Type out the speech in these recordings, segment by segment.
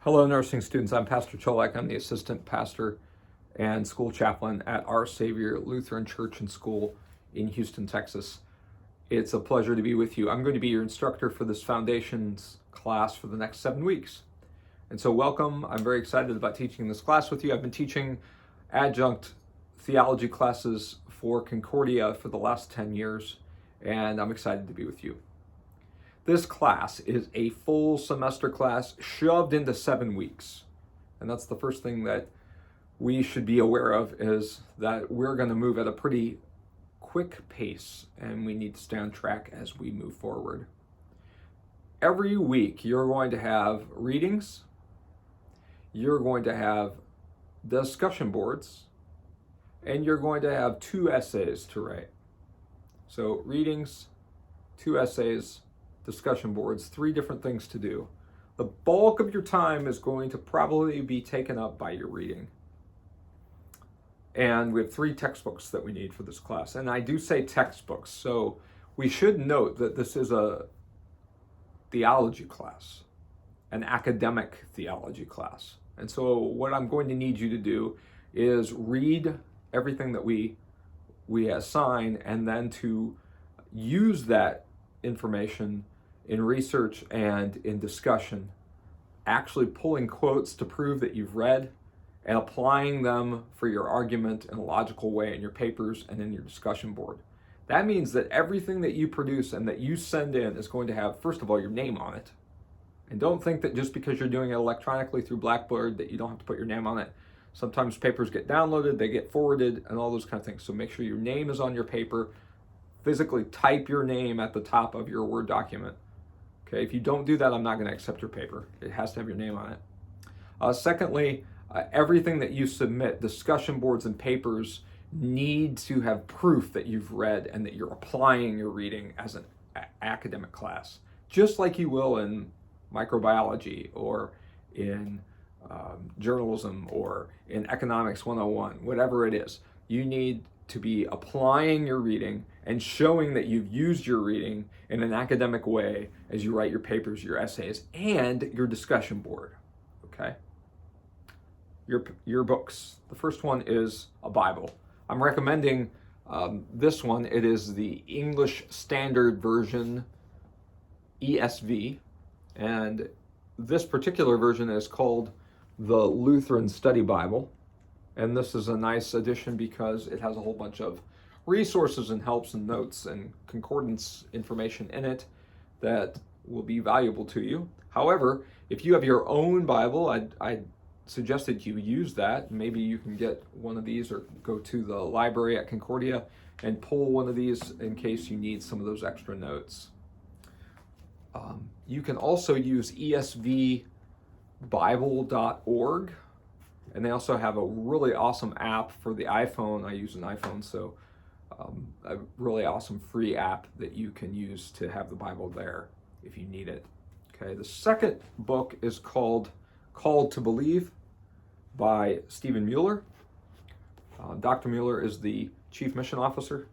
Hello, nursing students. I'm Pastor Cholak. I'm the assistant pastor and school chaplain at Our Savior Lutheran Church and School in Houston, Texas. It's a pleasure to be with you. I'm going to be your instructor for this Foundations class for the next 7 weeks. And so welcome. I'm very excited about teaching this class with you. I've been teaching adjunct theology classes for Concordia for the last 10 years, and I'm excited to be with you. This class is a full semester class shoved into 7 weeks. And that's the first thing that we should be aware of, is that we're going to move at a pretty quick pace and we need to stay on track as we move forward. Every week you're going to have readings, you're going to have discussion boards, and you're going to have 2 essays to write. So readings, 2 essays, discussion boards, 3 different things to do. The bulk of your time is going to probably be taken up by your reading. And we have 3 textbooks that we need for this class. And I do say textbooks, so we should note that this is a theology class, an academic theology class. And so what I'm going to need you to do is read everything that we assign, and then to use that information in research and in discussion, actually pulling quotes to prove that you've read and applying them for your argument in a logical way in your papers and in your discussion board. That means that everything that you produce and that you send in is going to have, first of all, your name on it. And don't think that just because you're doing it electronically through Blackboard that you don't have to put your name on it. Sometimes papers get downloaded, they get forwarded, and all those kind of things. So make sure your name is on your paper. Physically type your name at the top of your Word document. Okay, if you don't do that, I'm not going to accept your paper. It has to have your name on it. Secondly, everything that you submit, discussion boards and papers, need to have proof that you've read and that you're applying your reading as an academic class, just like you will in microbiology or in journalism or in economics 101, whatever it is. You need to be applying your reading and showing that you've used your reading in an academic way as you write your papers, your essays, and your discussion board. Okay? Your books. The first one is a Bible. I'm recommending this one. It is the English Standard Version, ESV, and this particular version is called the Lutheran Study Bible. And this is a nice addition because it has a whole bunch of resources and helps and notes and concordance information in it that will be valuable to you. However, if you have your own Bible, I suggest that you use that. Maybe you can get one of these or go to the library at Concordia and pull one of these in case you need some of those extra notes. You can also use esvbible.org. And they also have a really awesome app for the iPhone. I use an iPhone, so a really awesome free app that you can use to have the Bible there if you need it. Okay, the second book is called Called to Believe by Stephen Mueller. Dr. Mueller is the Chief Mission Officer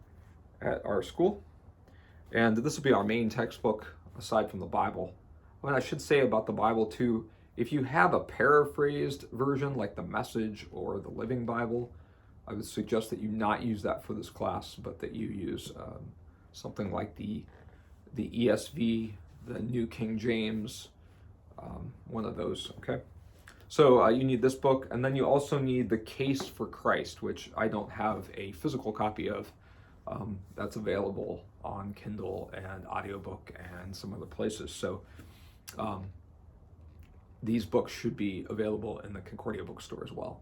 at our school. And this will be our main textbook aside from the Bible. What I should say about the Bible too, if you have a paraphrased version like the Message or the Living Bible, I would suggest that you not use that for this class, but that you use something like the ESV, the New King James, one of those, okay? So you need this book, and then you also need The Case for Christ, which I don't have a physical copy of. That's available on Kindle and audiobook and some other places. So these books should be available in the Concordia bookstore as well.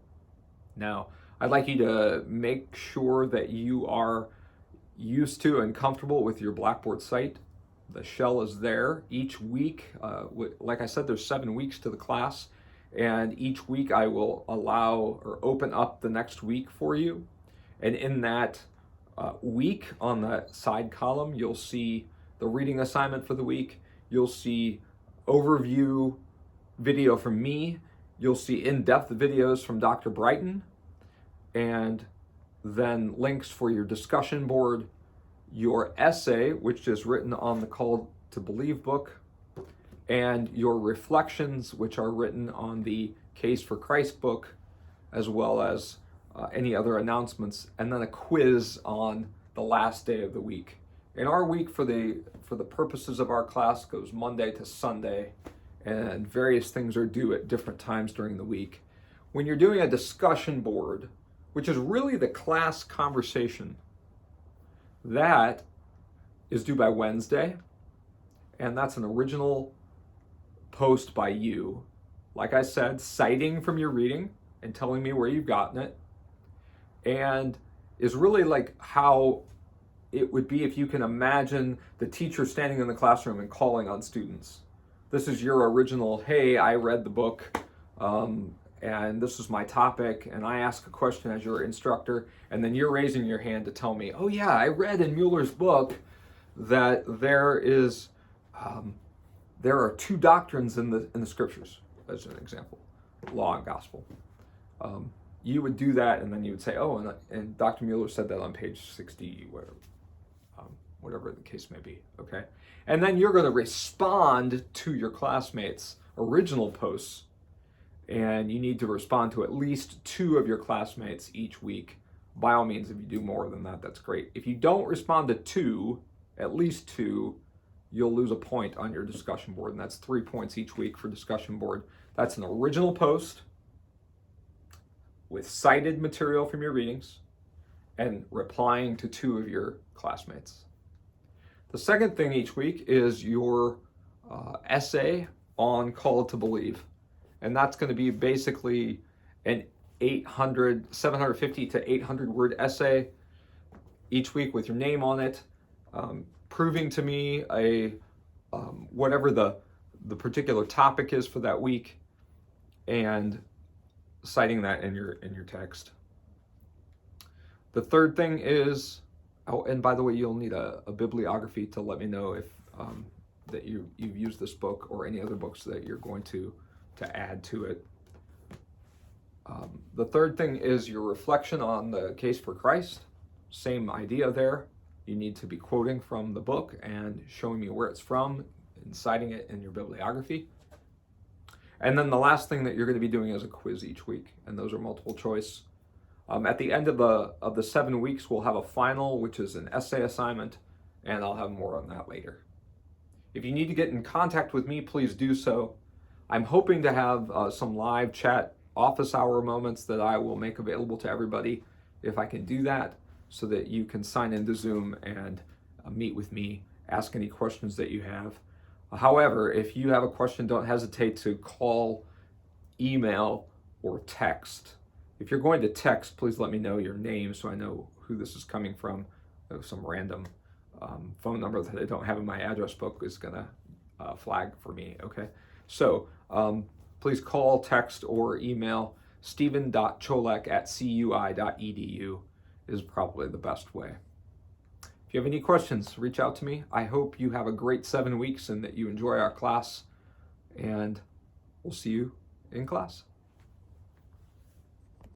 Now, I'd like you to make sure that you are used to and comfortable with your Blackboard site. The shell is there each week. Like I said, there's 7 weeks to the class, and each week I will allow or open up the next week for you. And in that week, on the side column, you'll see the reading assignment for the week. You'll see overview video from me. You'll see in-depth videos from Dr. Brighton, and then links for your discussion board, your essay, which is written on the Called to Believe book, and your reflections, which are written on the Case for Christ book, as well as any other announcements, and then a quiz on the last day of the week. And our week for the purposes of our class goes Monday to Sunday, and various things are due at different times during the week. When you're doing a discussion board, which is really the class conversation, that is due by Wednesday, and that's an original post by you. Like I said, citing from your reading and telling me where you've gotten it, and is really like how it would be if you can imagine the teacher standing in the classroom and calling on students. This is your original, hey, I read the book, and this is my topic, and I ask a question as your instructor, and then you're raising your hand to tell me, oh yeah, I read in Mueller's book that there are two doctrines in the scriptures, as an example, law and gospel. You would do that, and then you would say, oh, and Dr. Mueller said that on page 60, whatever the case may be, okay? And then you're going to respond to your classmates' original posts, and you need to respond to at least 2 of your classmates each week. By all means, if you do more than that, that's great. If you don't respond to 2, at least 2, you'll lose a point on your discussion board, and that's 3 points each week for discussion board. That's an original post with cited material from your readings and replying to 2 of your classmates. The second thing each week is your essay on Call to Believe, and that's going to be basically an 750 to 800 word essay each week with your name on it, proving to me whatever the particular topic is for that week, and citing that in your text. The third thing is, oh, and by the way, you'll need a bibliography to let me know if that you've used this book or any other books that you're going to add to it. The third thing is your reflection on the Case for Christ. Same idea there. You need to be quoting from the book and showing me where it's from and citing it in your bibliography. And then the last thing that you're going to be doing is a quiz each week, and those are multiple choice. At the end of the 7 weeks, we'll have a final, which is an essay assignment, and I'll have more on that later. If you need to get in contact with me, please do so. I'm hoping to have some live chat office hour moments that I will make available to everybody if I can do that, so that you can sign into Zoom and meet with me, ask any questions that you have. However, if you have a question, don't hesitate to call, email, or text. If you're going to text, please let me know your name so I know who this is coming from. Some random phone number that I don't have in my address book is going to flag for me, okay? So please call, text, or email. Stephen.cholek@cui.edu is probably the best way. If you have any questions, reach out to me. I hope you have a great 7 weeks and that you enjoy our class, and we'll see you in class.